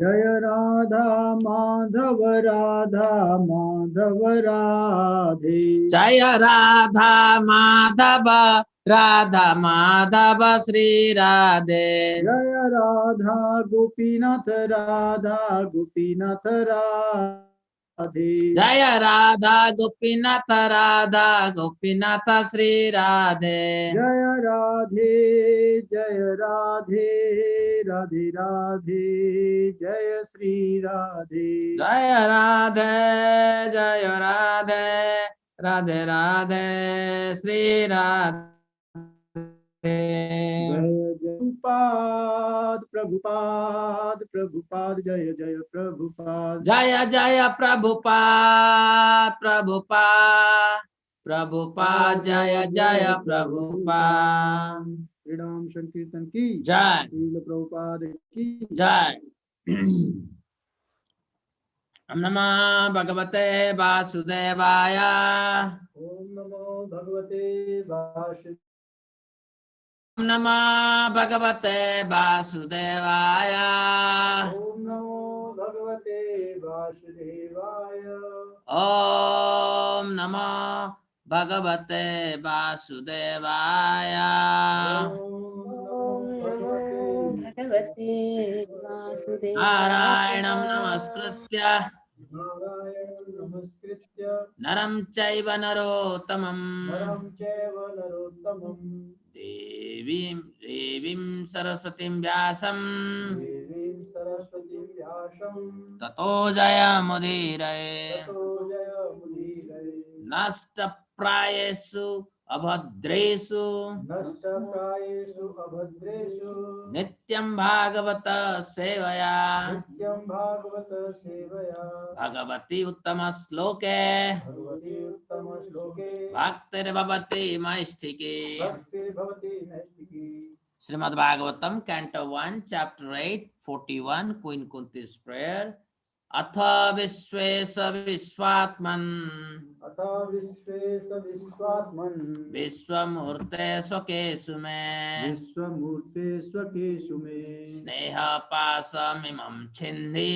जय राधा माधव राधे। जय राधा माधव राधा माधव श्री राधे। जय राधा गोपीनाथ राधे। जय राधा गोपीनाथ श्री राधे। जय राधे राधे राधे जय श्री राधे। जय राधे राधे राधे श्री राधे। प्रभुपाद जय जय प्रभुपाद। जय जय प्रभुपाद जय जय प्रभुपाद। श्री राम संकीर्तन की जय। श्रील प्रभुपाद की जय। ओम नमः भगवते वासुदेवाय। ओम नमो भगवते वासुदेवाय। ओम नमः भगवते वासुदेवाय। ओम नमो भगवते वासुदेवाय। ओम नमः भगवते वासुदेवाय। नारायणं नमस्कृत्य नरं चैव नरोत्तमं देवीं सरस्वतीं व्यासं ततो जयमुदीरये। नष्टप्रायेषु अभद्रेषु नित्यं भागवत सेवया भगवती उत्तम श्लोके भक्तिर्भवति मैष्ठिकी। Shrimad Bhagavatam canto 1 chapter 8 41 queen Kunti's prayer। अथ विश्वेश विश्वात्मन् विश्वमूर्ते स्वकेषु मे स्नेह पाशमिमं छिन्धि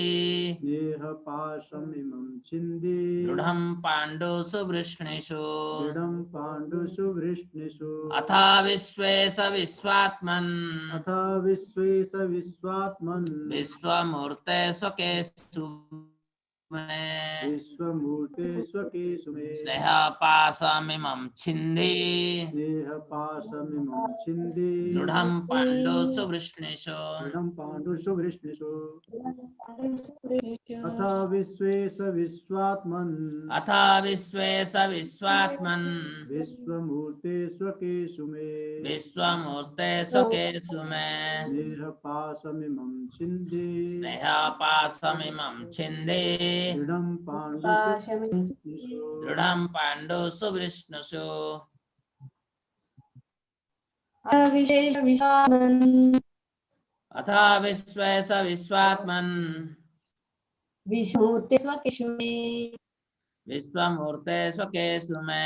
दृढं पाण्डुषु वृष्णिषु। अथ विश्वेश विश्वात्मन् विश्वमूर्ते स्वकेषु मे स्नेह पाशमिमं छिन्धि दृढं पाण्डुषु वृष्णिषु। अथ विश्वेश विश्वात्मन् विश्वमूर्ते स्वकेषु मे स्नेह पाशमिमं छिन्धि दृढं पाण्डुषु वृष्णिषु। अथ विश्वेश विश्वात्मन् विश्वमूर्ते स्वकेषु मे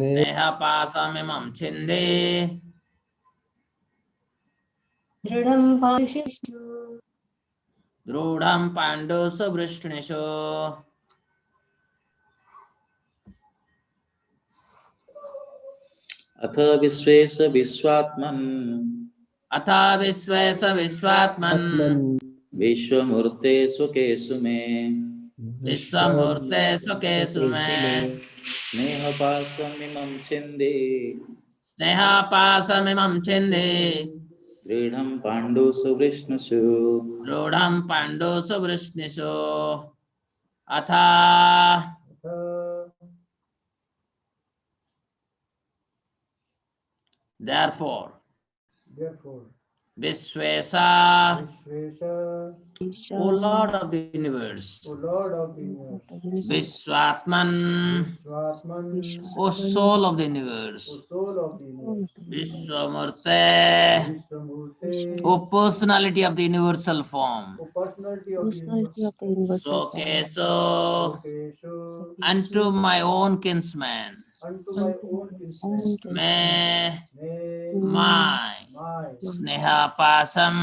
स्नेह पाशमिमं छिन्धि दृढं पाण्डुषु वृष्णिषु। अथ विश्वेश विश्वात्मन् विश्वमूर्ते स्वकेषु मे स्नेह पाशमिमं छिन्धि दृढं पाण्डुषु वृष्णिषु। अथ therefore Vishwesa, O Lord of the universe, Vishwatman, O soul of the universe, Vishwamurte, O personality of the universal form, Sokeso, unto my own kinsman, unto my own kinsmen. may May my my sneha pasam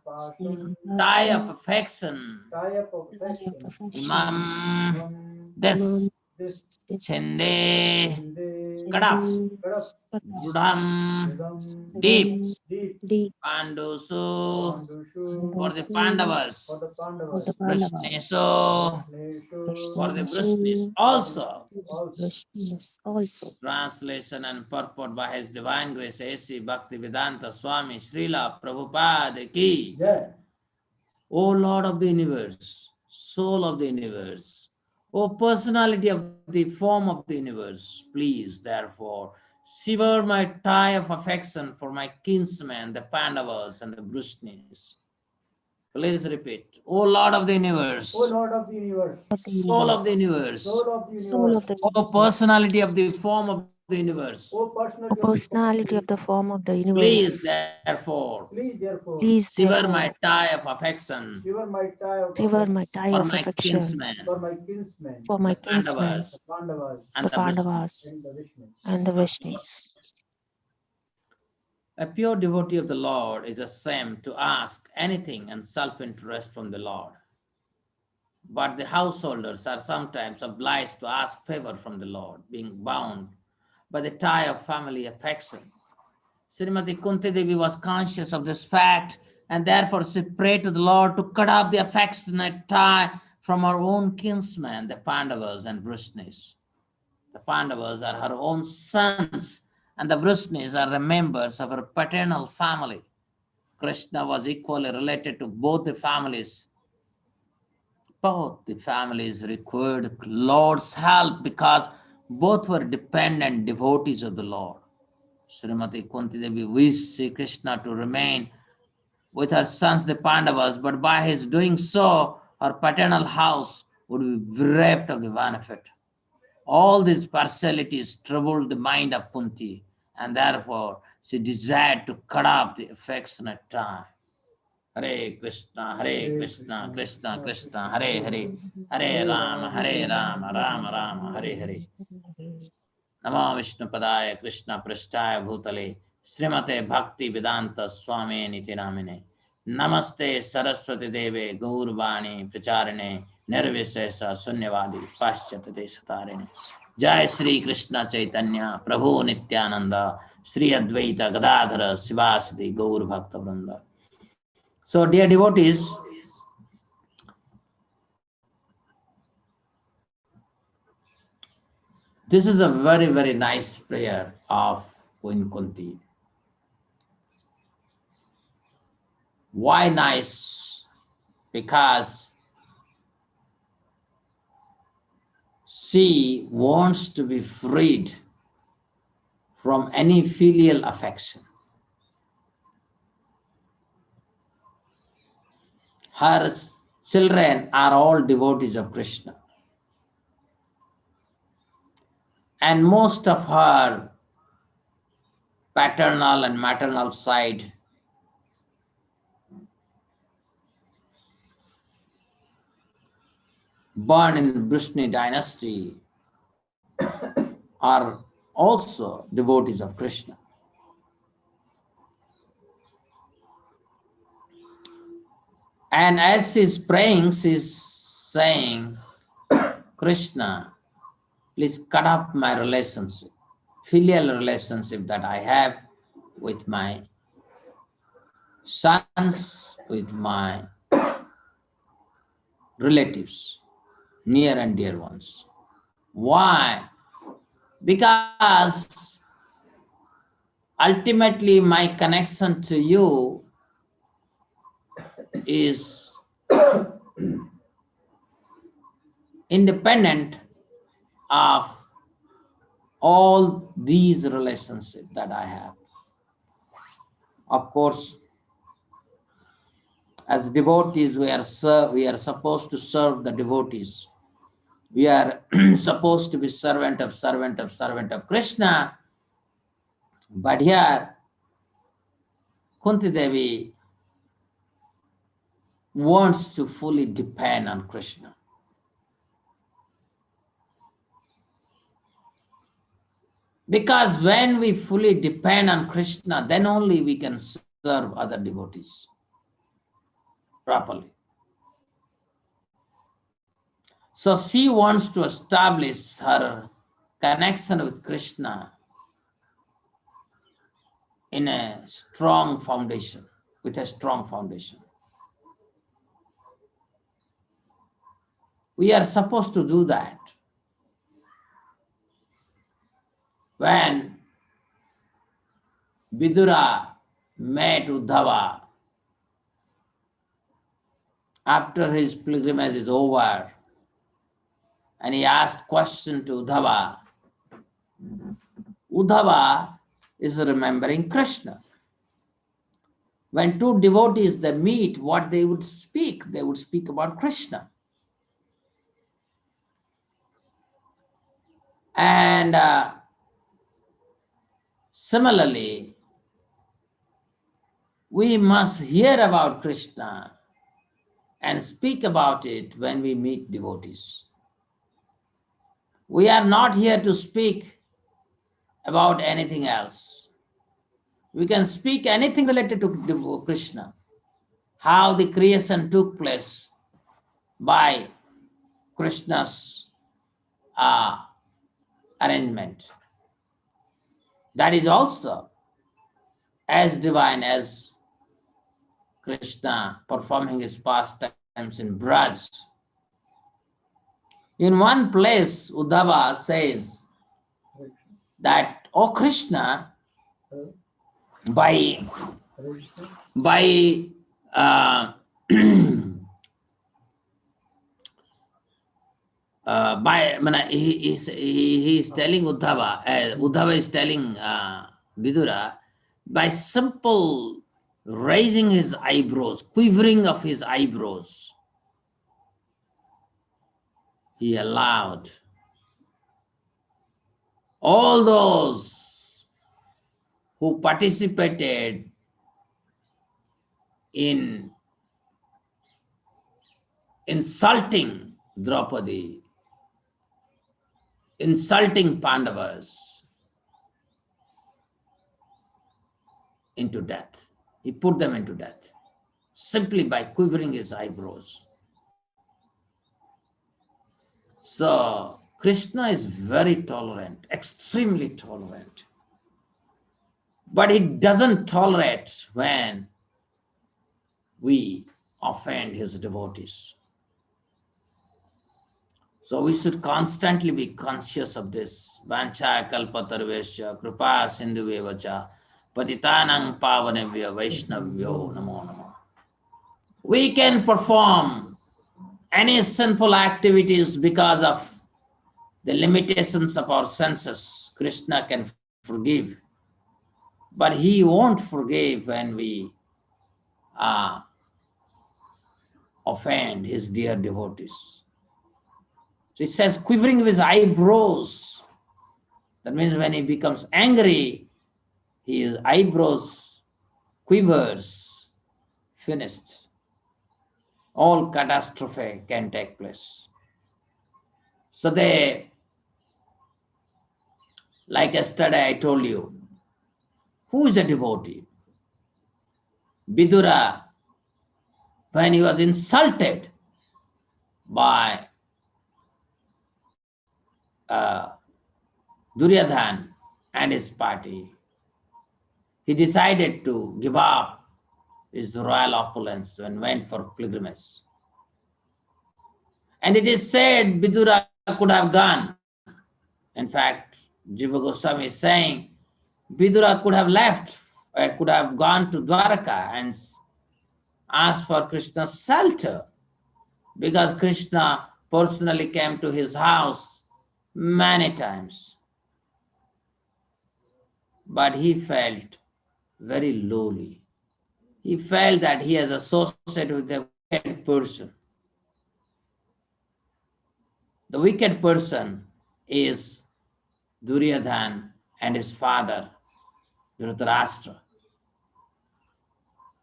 pasam tie of affection tie up of affection imam from this this chende Chinde kadaf Kadap Rudham Rhythm deep Deep Pandusu Pandushu for the Pandavas, for the Pandavas, Vrishnesu Neshu for the Vrishnis also. also. Translation and purport by His Divine Grace A.C. Bhaktivedanta Swami Srila Prabhupada ki. Yeah. O Lord of the universe, soul of the universe, O personality of the form of the universe, please, therefore, sever my tie of affection for my kinsmen, the Pandavas and the Vrishnis. Please repeat. O Lord of the universe, O Lord of the universe, soul of the universe, soul of the universe, O personality of the form of the universe, O personality of the form of the universe, please, therefore, please therefore sever my tie of affection sever my tie of affection for my kinsmen, for my kinsmen, the Pandavas Pandavas, and the Vrishnis. and the Vishnu. A pure devotee of the Lord is ashamed to ask anything and self-interest from the Lord. But the householders are sometimes obliged to ask favor from the Lord, being bound by the tie of family affection. Srimati Kunti Devi was conscious of this fact, and therefore she prayed to the Lord to cut off the affectionate tie from her own kinsmen, the Pandavas and Vrishnis. The Pandavas are her own sons, and the Vrishnis are the members of her paternal family. Krishna was equally related to both the families. Both the families required Lord's help because both were dependent devotees of the Lord. Srimati Kunti Devi wished Sri Krishna to remain with her sons the Pandavas, but by his doing so, her paternal house would be bereft of the benefit. All these partialities troubled the mind of Kunti, and therefore she desired to cut off the affectionate tie. Hare Krishna, Krishna Krishna, Hare Hare, Hare Rama, Rama Rama, Hare Hare. Namo Vishnu Padaya Krishna Prasthaya Bhutale Srimate Bhakti Vedanta Swami Niti Namine Namaste Saraswati Deve Gaurvani Pracharine Nirvishesha Sunyavadi Paschyate Satarine Jai Sri Krishna Chaitanya Prabhu Nityananda Sri Advaita Gadadhara Sivasati Gaur Bhakta Vrinda. So dear devotees, this is a very, very nice prayer of Queen Kunti. Why nice? Because she wants to be freed from any filial affection. Her children are all devotees of Krishna. And most of her paternal and maternal side born in Vrishni dynasty are also devotees of Krishna. And as she's praying, she's saying, Krishna, please cut off my relationship, filial relationship that I have with my sons, with my relatives, near and dear ones. Why? Because ultimately my connection to you is independent of all these relationships that I have. Of course, as devotees, we are supposed to serve the devotees. We are supposed to be servant of Krishna. But here, Kunti Devi wants to fully depend on Krishna. Because when we fully depend on Krishna, then only we can serve other devotees properly. So she wants to establish her connection with Krishna in a strong foundation, with a strong foundation. We are supposed to do that. When Vidura met Uddhava after his pilgrimage is over, and he asked question to Uddhava, Uddhava is remembering Krishna. When two devotees they meet, what they would speak about Krishna. And similarly, we must hear about Krishna and speak about it when we meet devotees. We are not here to speak about anything else. We can speak anything related to Krishna, how the creation took place by Krishna's arrangement. That is also as divine as Krishna performing his pastimes in Braj. In one place, Uddhava says that, "O Krishna, by he is telling Uddhava, Uddhava is telling Vidura, by simple raising his eyebrows, quivering of his eyebrows, he allowed all those who participated in insulting Draupadi, insulting Pandavas, into death. He put them into death simply by quivering his eyebrows. So Krishna is very tolerant, extremely tolerant. But he doesn't tolerate when we offend his devotees. So we should constantly be conscious of this. Vancha kalpatarvesya kripa sindhuvevacha patitanang pavanevya vaishnavyo namo namo. We can perform any sinful activities because of the limitations of our senses. Krishna can forgive, but he won't forgive when we offend his dear devotees. So he says, quivering of his eyebrows. That means when he becomes angry, his eyebrows quivers, finished. All catastrophe can take place. So like yesterday I told you, who is a devotee? Vidura, when he was insulted by Duryodhan and his party, he decided to give up his royal opulence and went for pilgrimage. And it is said Vidura could have gone. In fact, Jiva Goswami is saying Vidura could have left, could have gone to Dwaraka and asked for Krishna's shelter, because Krishna personally came to his house many times. But he felt very lowly. He felt that he has associated with a wicked person. The wicked person is Duryodhan and his father, Dhritarashtra.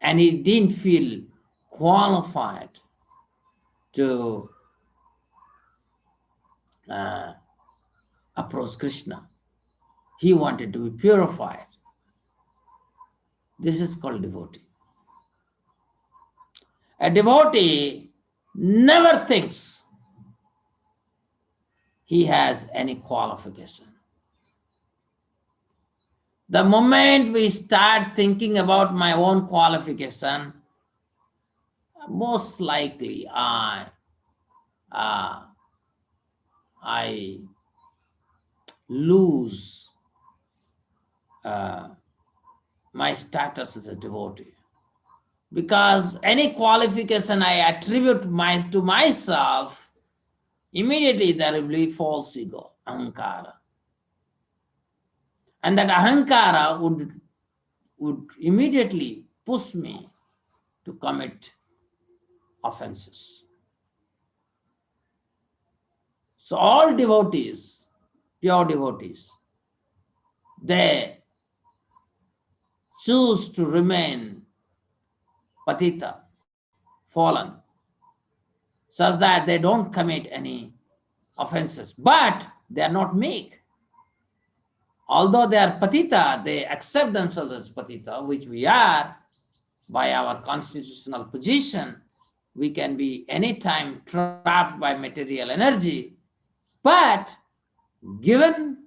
And he didn't feel qualified to approach Krishna. He wanted to be purified. This is called devotee. A devotee never thinks he has any qualification. The moment we start thinking about my own qualification, most likely I lose my status as a devotee. Because any qualification I attribute to myself, immediately there will be false ego, ahankara. And that ahankara would immediately push me to commit offenses. So all devotees, pure devotees, they choose to remain patita, fallen, such that they don't commit any offenses. But they are not meek. Although they are patita, they accept themselves as patita, which we are by our constitutional position. We can be anytime trapped by material energy, but given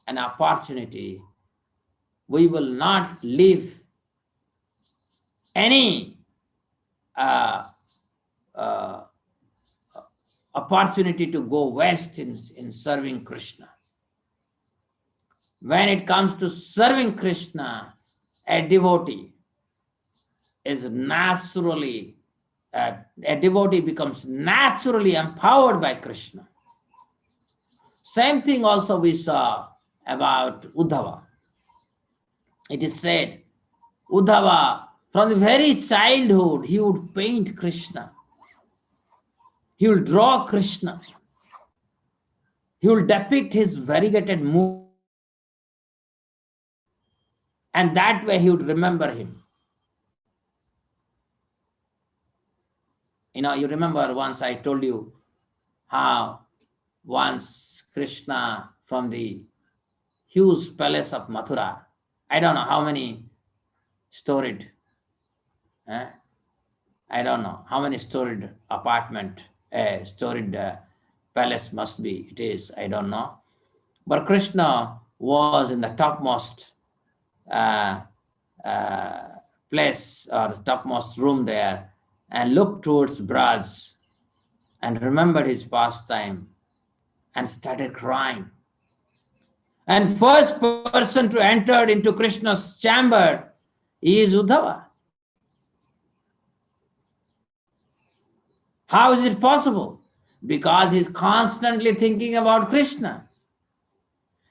an opportunity, we will not leave any opportunity to go west in serving Krishna. When it comes to serving Krishna, a devotee is naturally, a devotee becomes naturally empowered by Krishna. Same thing also we saw about Uddhava. It is said, Uddhava, from the very childhood, he would paint Krishna. He will draw Krishna. He will depict his variegated mood. And that way he would remember him. You remember once I told you how once Krishna from the huge palace of Mathura, I don't know how many storied, I don't know how many storied apartment, storied palace must be, it is, I don't know. But Krishna was in the topmost place or topmost room there and looked towards Braj and remembered his pastime and started crying. And first person to enter into Krishna's chamber is Uddhava. How is it possible? Because he's constantly thinking about Krishna.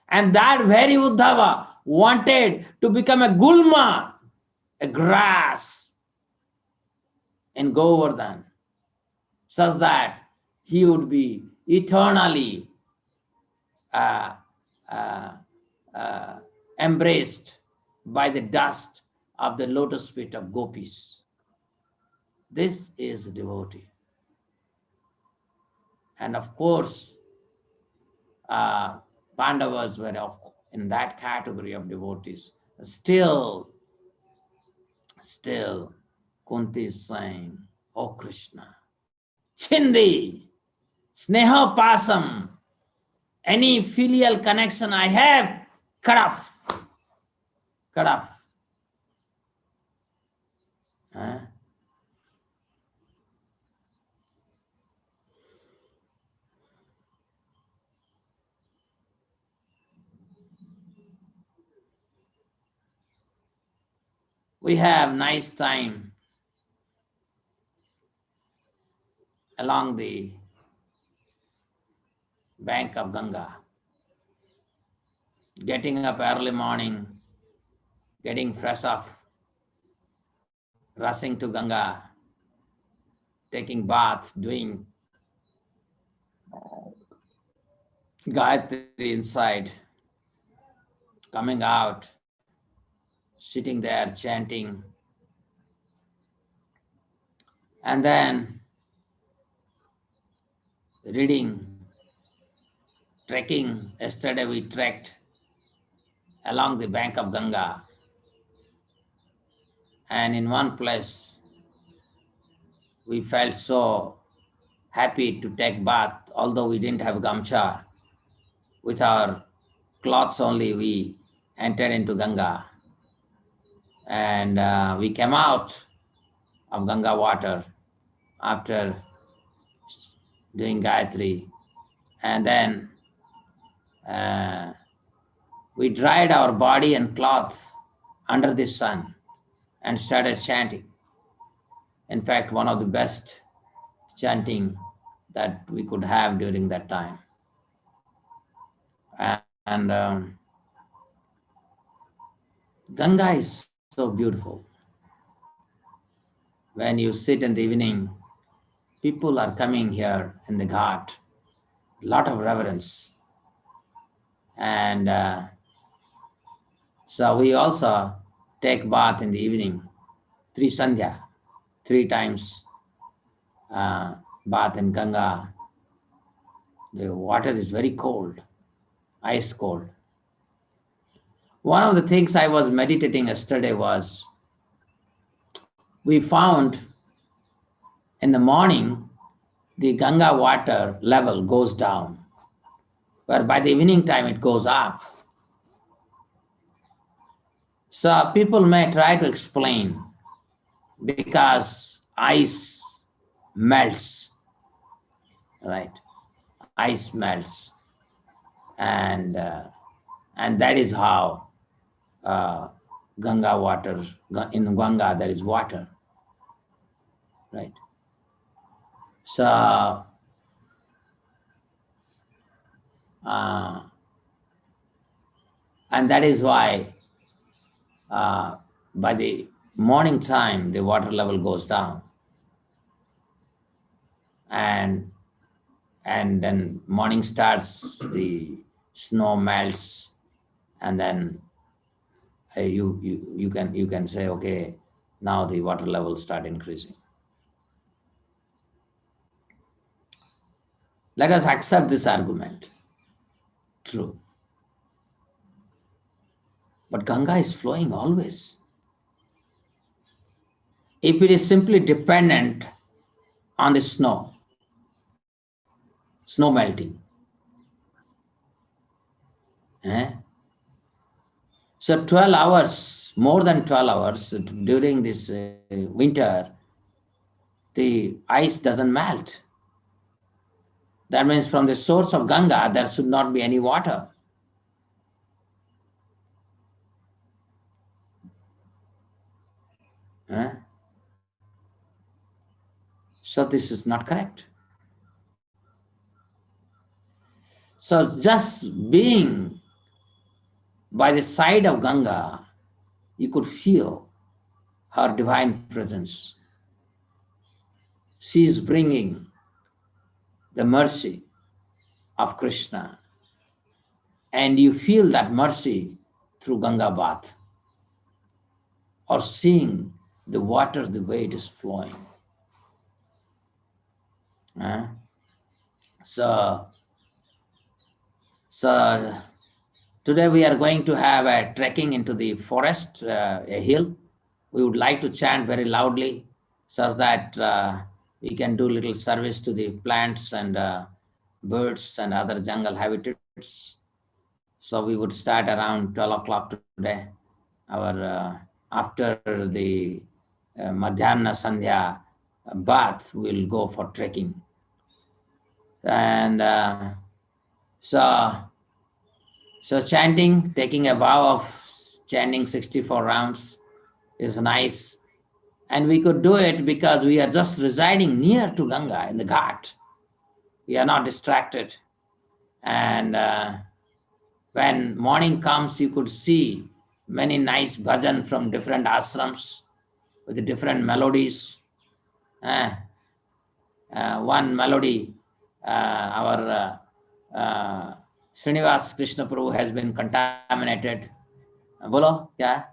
And that very Uddhava wanted to become a gulma, a grass in Govardhan, such that he would be eternally embraced by the dust of the lotus feet of gopis. This is devotee. And of course, Pandavas were in that category of devotees. Still, Kunti is saying, "Oh Krishna, Chindi, Sneha Pasam, any filial connection I have, cut off. Cut off." We have nice time along the bank of Ganga, getting up early morning, getting fresh off, rushing to Ganga, taking bath, doing Gayatri inside, coming out, sitting there chanting, and then reading, trekking. Yesterday we trekked along the bank of Ganga. And in one place, we felt so happy to take bath, although we didn't have gamcha. With our cloths only, we entered into Ganga. And we came out of Ganga water after doing Gayatri. And then we dried our body and cloth under the sun and started chanting. In fact, one of the best chanting that we could have during that time. And Ganga is so beautiful. When you sit in the evening, people are coming here in the ghat, a lot of reverence. And so we also take bath in the evening, 3 sandhya, 3 times bath in Ganga. The water is very cold, ice cold. One of the things I was meditating yesterday was, we found in the morning, the Ganga water level goes down, but by the evening time it goes up. So people may try to explain, because ice melts, right? Ice melts, and that is how Ganga water, in Ganga there is water, right? So and that is why by the morning time the water level goes down, and then morning starts, the snow melts, and then you can say, okay, now the water levels start increasing. Let us accept this argument. True. But Ganga is flowing always. If it is simply dependent on the snow melting, so 12 hours, more than 12 hours during this winter, the ice doesn't melt. That means from the source of Ganga, there should not be any water. So this is not correct. So just being by the side of Ganga, you could feel her divine presence. She is bringing the mercy of Krishna, and you feel that mercy through Ganga bath, or seeing the water the way it is flowing. So today we are going to have a trekking into the forest, a hill. We would like to chant very loudly, such that we can do little service to the plants and birds and other jungle habitats. So we would start around 12 o'clock today. Our after the Madhyana Sandhya bath, we'll go for trekking. And so chanting, taking a vow of chanting 64 rounds is nice. And we could do it because we are just residing near to Ganga in the ghat. We are not distracted. And when morning comes, you could see many nice bhajan from different ashrams with different melodies. One melody, our Srinivas Krishna Prabhu has been contaminated. Bolo, kya?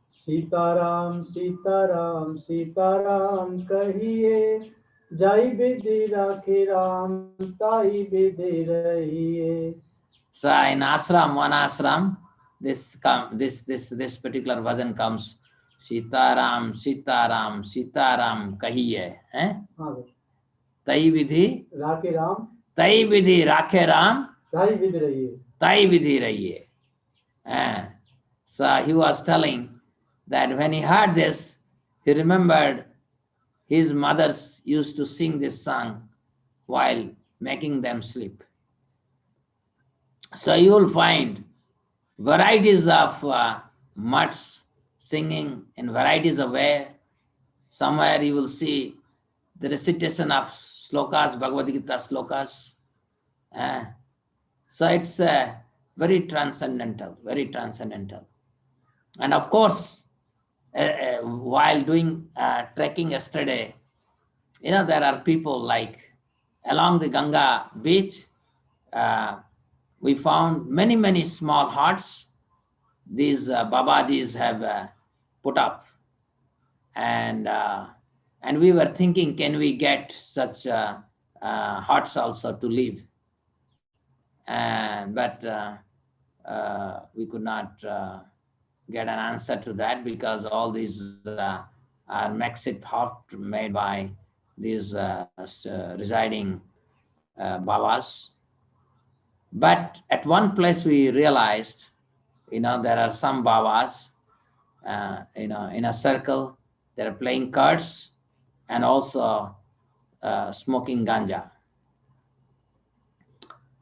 Sitaram Sitaram Sitaram कहिए, जाई विधि राखे राम, ताई विधि रहिए. So in ashram, one ashram, this particular version comes, Sitaram, Sitaram, Sitaram kahiye. हाँ sir, Tai vidhi, राखे Ram Tai vidhi rakhe Ram, ताई with रहिए. Tai vidhi rahiye. So he was telling that when he heard this, he remembered his mothers used to sing this song while making them sleep. So you will find varieties of mutts singing in varieties of way. Somewhere you will see the recitation of slokas, Bhagavad Gita slokas. So it's very transcendental, very transcendental. And of course, while doing trekking yesterday, there are people like along the Ganga beach, we found many, many small huts. These Babajis have put up. And we were thinking, can we get such huts also to live? But we could not get an answer to that, because all these are makeshift huts made by these residing Babas. But at one place we realized, there are some Babas, in a circle, they're playing cards and also smoking ganja.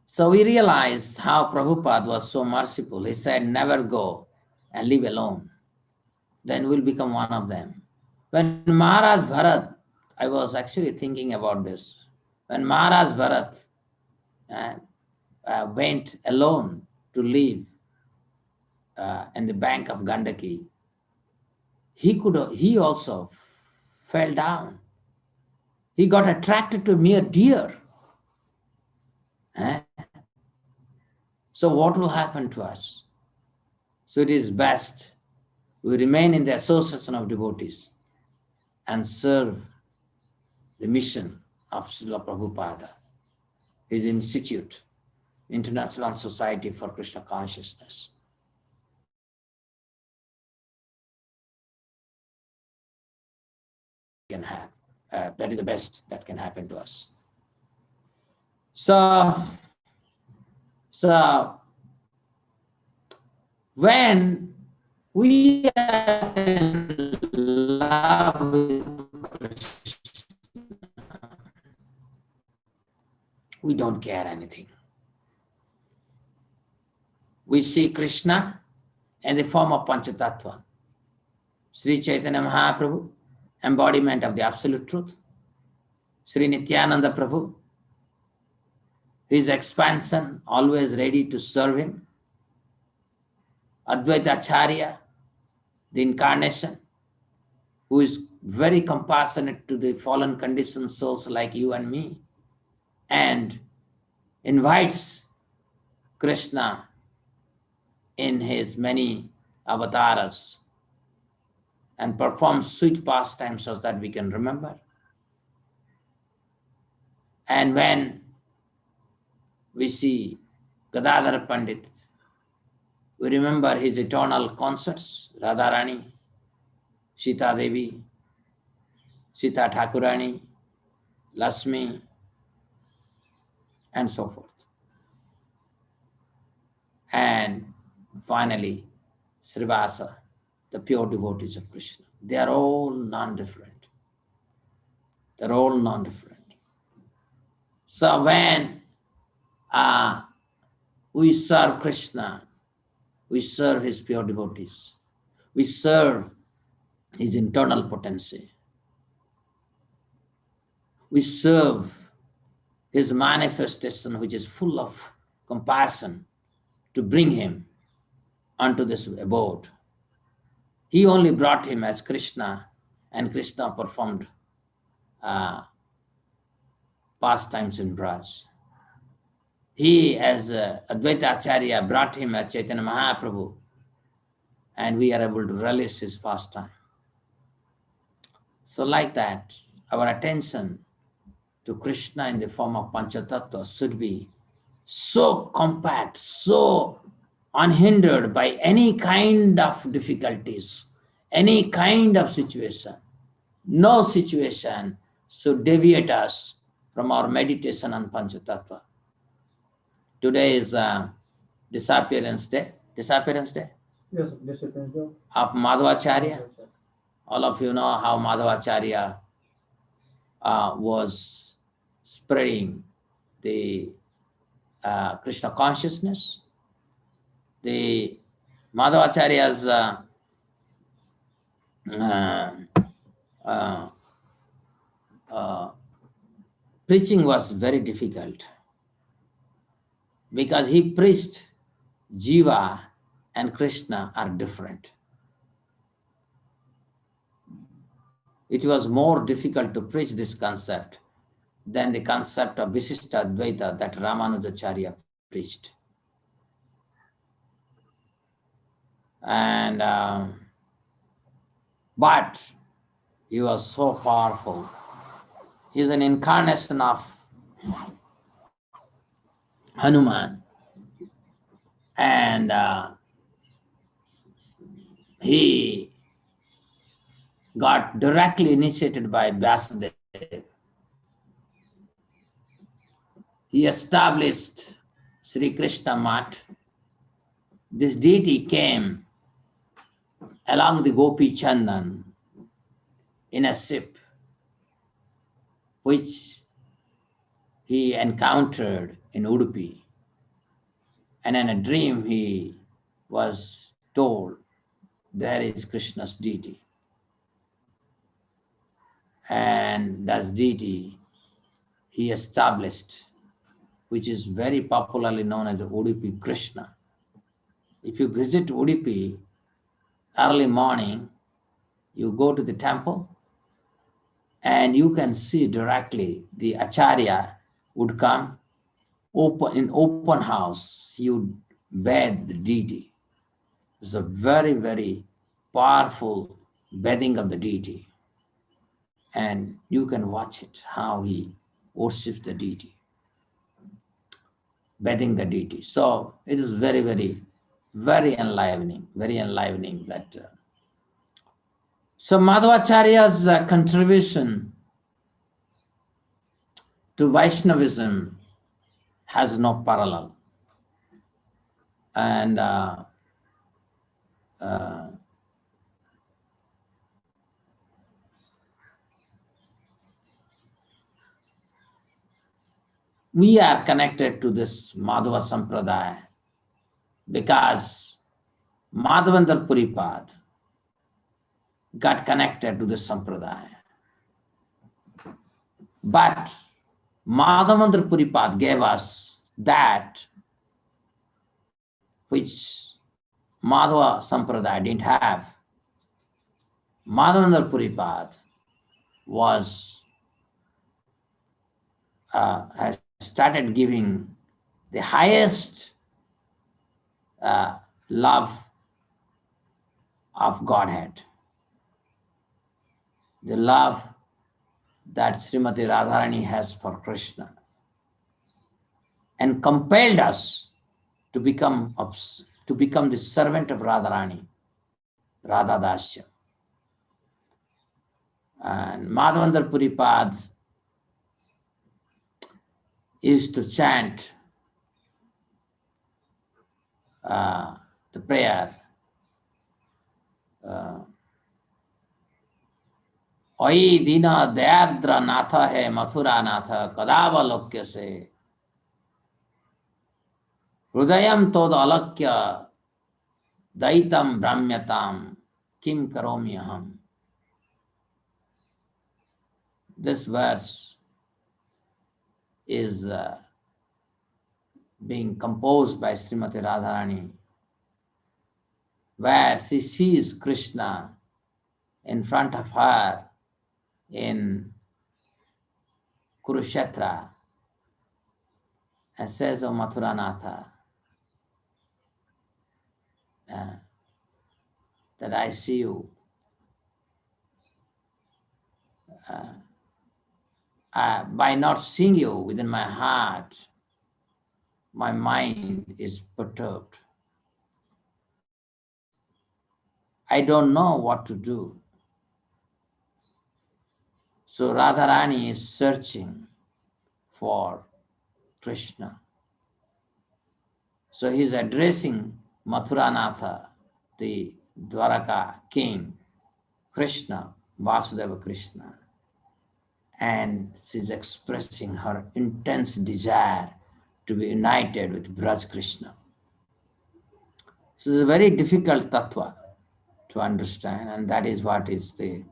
So we realized how Prabhupada was so merciful. He said, never go and live alone. Then we'll become one of them. When Maharaj Bharat, I was actually thinking about this. When Maharaj Bharat went alone to live in the bank of Gandaki, he also fell down. He got attracted to a mere deer. So what will happen to us? So it is best we remain in the association of devotees and serve the mission of Srila Prabhupada, his institute, International Society for Krishna Consciousness. Can have. That is the best that can happen to us. So when we are in love with Krishna, we don't care anything. We see Krishna in the form of Panchatattva. Sri Chaitanya Mahaprabhu, embodiment of the absolute truth. Sri Nityananda Prabhu, his expansion, always ready to serve him. Advaita Acharya, the incarnation, who is very compassionate to the fallen conditioned souls like you and me, and invites Krishna in his many avatars and performs sweet pastimes so that we can remember. And when we see Gadadhar Pandit, we remember his eternal concerts, Radharani, Sita Devi, Sita Thakurani, Lasmi, and so forth. And finally, Srivasa, the pure devotees of Krishna. They are all non-different. They're all non-different. So when we serve Krishna, we serve his pure devotees. We serve his internal potency. We serve his manifestation, which is full of compassion, to bring him unto this abode. He only brought him as Krishna, and Krishna performed pastimes in Braj. He, as Advaita Acharya, brought him as Chaitanya Mahaprabhu, and we are able to relish his pastime. So like that, our attention to Krishna in the form of Panchatattva should be so compact, so unhindered by any kind of difficulties, any kind of situation. No situation should deviate us from our meditation on Panchatattva. Today is disappearance day. Disappearance day Yes, sir. Discipline. of Madhvacharya. All of you know how Madhvacharya was spreading the Krishna consciousness. The Madhvacharya's preaching was very difficult because he preached Jiva and Krishna are different. It was more difficult to preach this concept than the concept of Visishta Advaita that Ramanujacharya preached. And but he was so powerful. He is an incarnation of Hanuman. And he got directly initiated by Vasudev. He established Sri Krishna Mat. This deity came along the Gopi Chandan in a ship, which he encountered in Udupi. And in a dream, he was told, there is Krishna's deity. And that deity he established, which is very popularly known as Udupi Krishna. If you visit Udupi early morning, you go to the temple and you can see directly the Acharya would come in open house. He would bathe the deity. It's a very, very powerful bathing of the deity. And you can watch it, how he worships the deity, bathing the deity. So it is very, very, very enlivening that. So Madhvacharya's contribution to Vaishnavism has no parallel. And we are connected to this Madhva Sampradaya because Madhavendra Puripad got connected to this Sampradaya. But Madhavendra Puripad gave us that which Madhva Sampradaya didn't have. Madhavendra Puripad has started giving the highest love of Godhead, the love that Srimati Radharani has for Krishna, and compelled us to become the servant of Radharani, Radha Dasya. And Madhavendra Puripad is to chant the prayer, Oi dina dayardra natha hai mathura natha kadavalokya se Hrudayam tod alakya daitam brahmyatam kim karomi aham. This verse is being composed by Srimati Radharani, where she sees Krishna in front of her in Kurukshetra and says, O Mathuranatha, that I see you. By not seeing you within my heart, my mind is perturbed. I don't know what to do. So Radharani is searching for Krishna. So he's addressing Mathuranatha, the Dwaraka king, Krishna, Vasudeva Krishna. And she's expressing her intense desire to be united with Braj Krishna. So it's a very difficult tattva to understand, and that is what is the.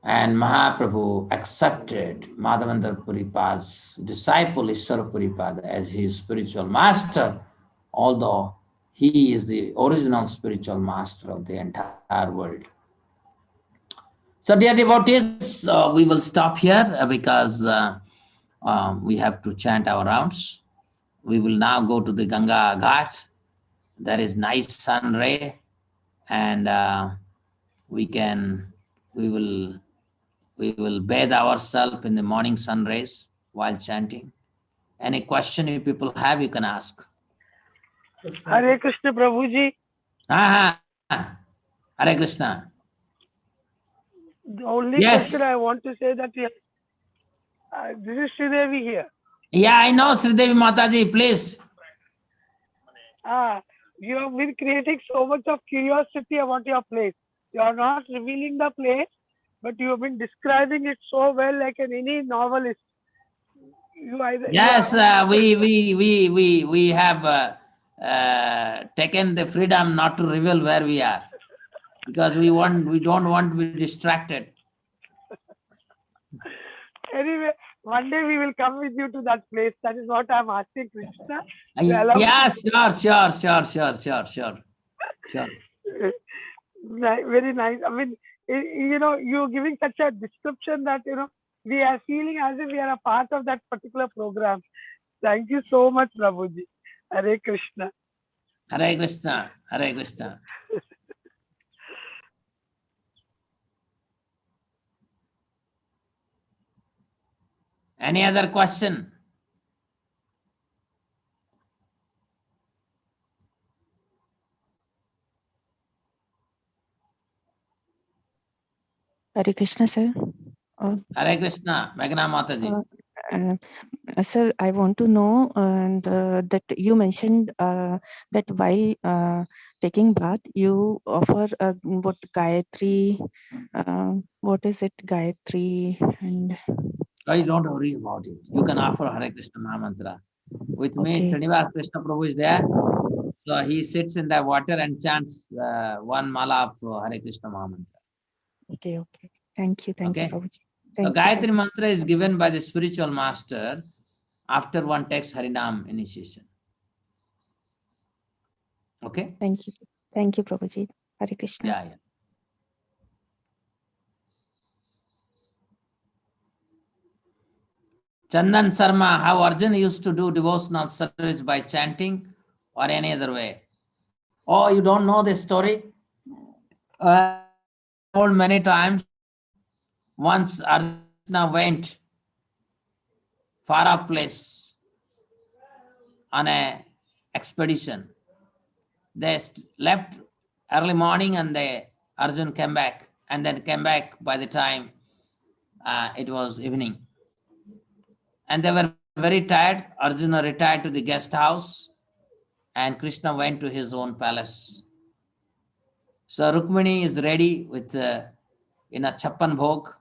And Mahaprabhu accepted Madhavendra Puripad's disciple Ishwara Puripada as his spiritual master, although he is the original spiritual master of the entire world. So dear devotees, we will stop here because we have to chant our rounds. We will now go to the Ganga Ghat. There is nice sun ray, and we will bathe ourselves in the morning sun rays while chanting. Any question you people have, you can ask. Hare Krishna Prabhuji. Hare Krishna. The only Yes. question I want to say that this is Sridevi here. Yeah, I know, Sridevi Mataji, please. You have been creating so much of curiosity about your place. You are not revealing the place, but you have been describing it so well, like any novelist. Yes, we have taken the freedom not to reveal where we are, because we don't want to be distracted. Anyway, one day we will come with you to that place. That is what I am asking Krishna. Yeah, sure. Very nice. I mean, you're giving such a description that, we are feeling as if we are a part of that particular program. Thank you so much, Prabhuji. Hare Krishna. Hare Krishna. Hare Krishna. Any other question? Hare Krishna, sir. Hare Krishna, Meghna Mataji. Sir, I want to know that you mentioned that while taking bath, you offer what Gayatri, what is it, Gayatri? And I don't worry about it. You can offer Hare Krishna Mahamantra. With me, Okay. Srinivas Krishna Prabhu is there. So he sits in the water and chants one mala of Hare Krishna Mahamantra. Okay. Thank you, Okay. Prabhuji. So Thank you, Gayatri Prabhuji. mantra is given by the spiritual master after one takes Harinam initiation. Okay? Thank you, Prabhuji. Hare Krishna. Yeah. Chandan Sarma, how Arjuna used to do devotional service by chanting or any other way? Oh, you don't know this story? I told many times. Once Arjuna went far off place on a expedition. They left early morning and Arjuna came back, and then came back by the time it was evening. And they were very tired. Arjuna retired to the guest house and Krishna went to his own palace. So Rukmini is ready with in a chappan bhog,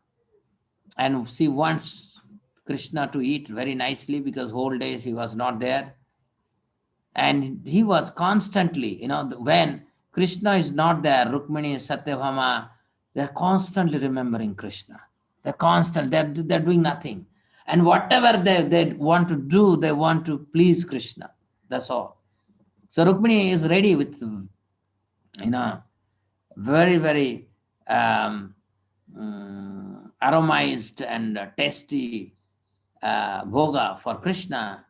and she wants Krishna to eat very nicely because whole days he was not there. And he was constantly, when Krishna is not there, Rukmini, Satyabhama, they're constantly remembering Krishna. They're doing nothing. And whatever they want to do, they want to please Krishna. That's all. So Rukmini is ready with, very, very aromized and tasty bhoga for Krishna.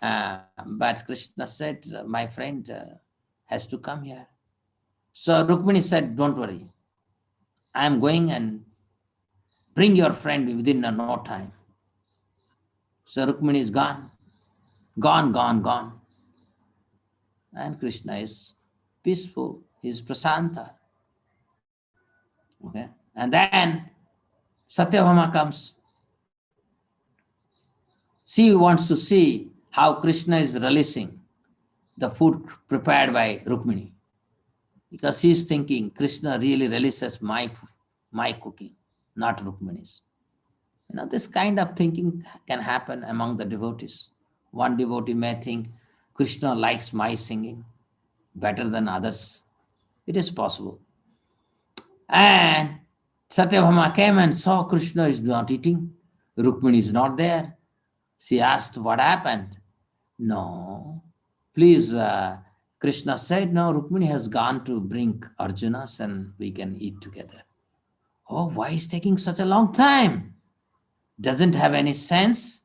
But Krishna said, my friend has to come here. So Rukmini said, don't worry. I am going and bring your friend within no time. So Rukmini is gone. And Krishna is peaceful. He's prasanta. Okay. And then Satyabhama comes. She wants to see how Krishna is relishing the food prepared by Rukmini. Because she is thinking Krishna really relishes my cooking, not Rukmini's. This kind of thinking can happen among the devotees. One devotee may think Krishna likes my singing better than others. It is possible. And Satyabhama came and saw Krishna is not eating. Rukmini is not there. She asked, what happened? No. Please, Krishna said, no, Rukmini has gone to bring Arjunas and we can eat together. Oh, why is taking such a long time? Doesn't have any sense.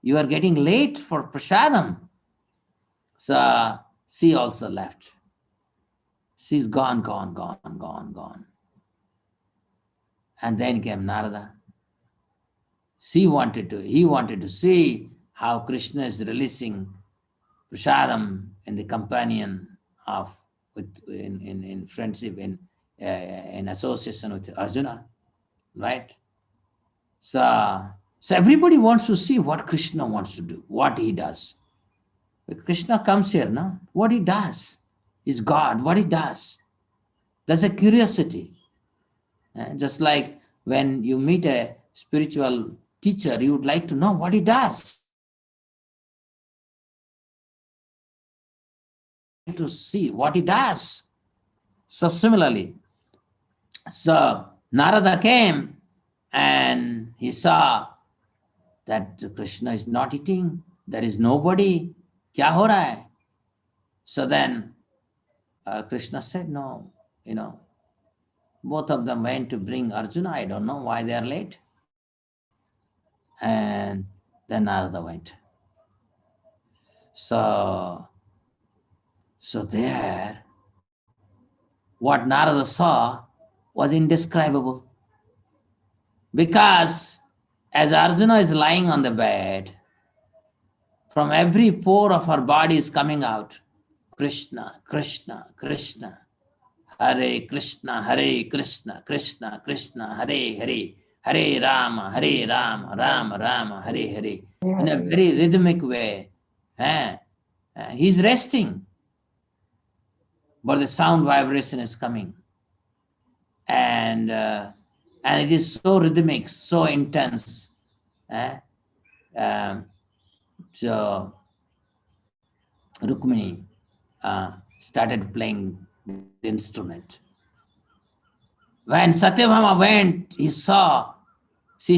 You are getting late for prasadam. So she also left. She's gone. And then came Narada. He wanted to see how Krishna is releasing prasadam in the companion of, in friendship, in association with Arjuna, right? So everybody wants to see what Krishna wants to do, what he does. But Krishna comes here, no? What he does is God, what he does. There's a curiosity. Just like when you meet a spiritual teacher, you would like to know what he does. To see what he does. So similarly, so Narada came and he saw that Krishna is not eating. There is nobody. Kya ho raha hai? So then Krishna said, no, both of them went to bring Arjuna. I don't know why they are late. And then Narada went. So there, what Narada saw was indescribable. Because as Arjuna is lying on the bed, from every pore of her body is coming out, Krishna, Krishna, Krishna, Hare Krishna, Hare Krishna, Krishna, Krishna, Hare Hare, Hare Rama, Rama Rama, Hare Hare, in a very rhythmic way. He's resting, but the sound vibration is coming. And it is so rhythmic, so intense. So Rukmini started playing the instrument. When Satyabhama went, she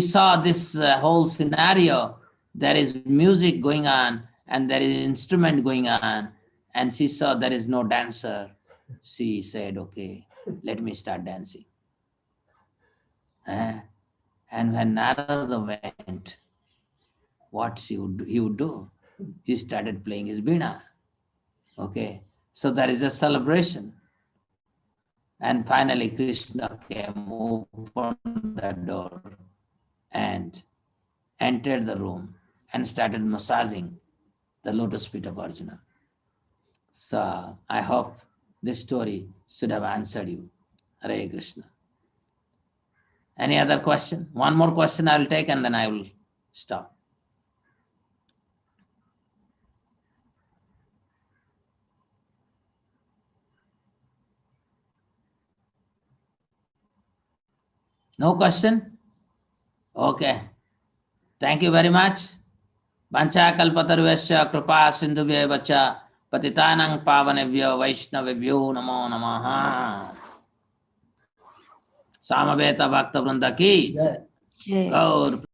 saw this whole scenario. There is music going on and there is instrument going on, and she saw there is no dancer. She said, okay, let me start dancing. And when Narada went, what he would do? He started playing his veena. Okay, so there is a celebration. And finally Krishna came, opened the door and entered the room and started massaging the lotus feet of Arjuna. So I hope this story should have answered you. Hare Krishna. Any other question? One more question I will take and then I will stop. No question? Okay. Thank you very much. Vancha kalpatarvesya kripa sindhubhya vacha patitanang pavanebhyo vaishnavebhyo namo namaha. Samaveta Bhakta Vrinda ki Jai. Gaur